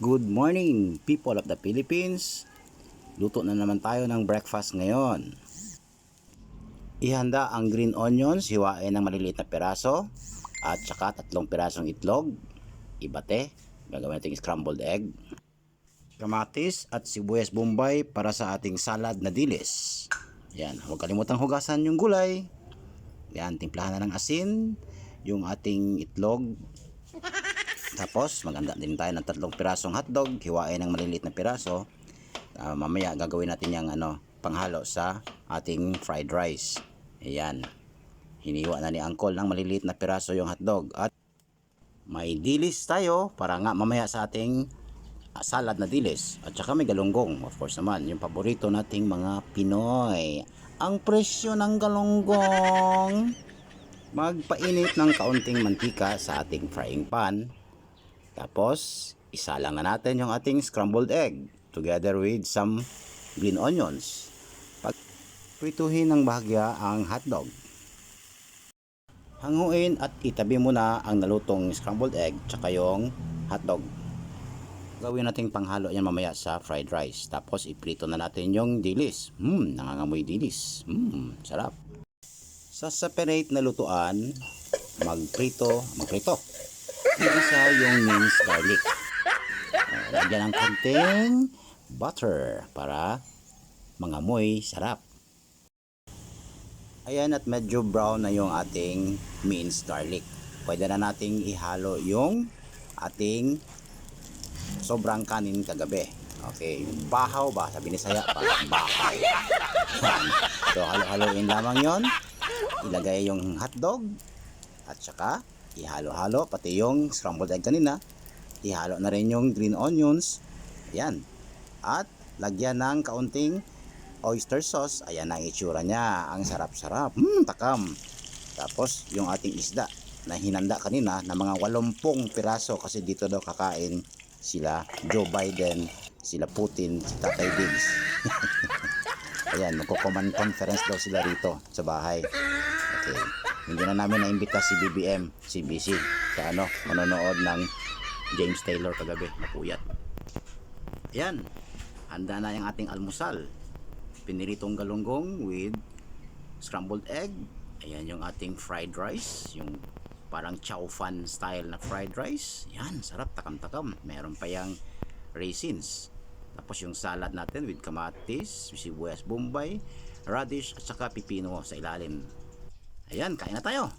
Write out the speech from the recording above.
Good morning, people of the Philippines. Luto na naman tayo ng breakfast ngayon. Ihanda ang green onions, hiwain ng maliliit na piraso, at saka 3 pirasong itlog. Ibate, gagawin natin scrambled egg. Kamatis at sibuyas bombay para sa ating salad na dilis. Yan, huwag kalimutang hugasan yung gulay. Yan, timplahan na ng asin, yung ating itlog. Tapos maganda din tayo ng 3 pirasong hotdog, hiwain ng maliliit na piraso. Mamaya gagawin natin yung panghalo sa ating fried rice. Ayan. Hiniwa na ni Uncle ng maliliit na piraso yung hotdog. At may dilis tayo para nga mamaya sa ating salad na dilis. At saka may galunggong, of course naman, yung paborito nating mga Pinoy. Ang presyo ng galunggong. Magpainit ng kaunting mantika sa ating frying pan. Tapos, isalang na natin yung ating scrambled egg together with some green onions. Prituhin ng bahagya ang hotdog. Hanguin at itabi muna ang nalutong scrambled egg tsaka yung hotdog. Gawin nating panghalo yan mamaya sa fried rice. Tapos, iprito na natin yung dilis. Nangangamoy dilis. Sarap. Sa separate na lutuan, magprito. Isa yung minced garlic. Lagyan ng konting butter para mangamoy sarap. Ayan, at medyo brown na yung ating minced garlic. Pwede na nating ihalo yung ating sobrang kanin kagabi. Okay, bahaw ba? Sabi ni Saya, bahaw. So, halo-haloin lamang yon. Ilagay yung hotdog at saka ihalo-halo, pati yung scrambled egg kanina. Ihalo na rin yung green onions. Ayan. At lagyan ng kaunting oyster sauce. Ayan ang itsura niya. Ang sarap-sarap. Takam. Tapos yung ating isda na hinanda kanina na mga 80 piraso kasi dito daw kakain sila Joe Biden, sila Putin, si Tatay Diggs. Ayan, magko-command conference daw sila rito sa bahay. Okay. Hindi na namin naimbita si BBM, CBC sa manonood ng James Taylor kagabi, napuyat. Ayan, handa na yung ating almusal. Piniritong galunggong with scrambled egg. Ayan yung ating fried rice, yung parang chow fan style na fried rice. Yan, sarap, takam-takam. Meron pa yung raisins. Tapos yung salad natin with kamatis, sibuyas bombay, radish at saka pipino sa ilalim. Ayan, kain na tayo.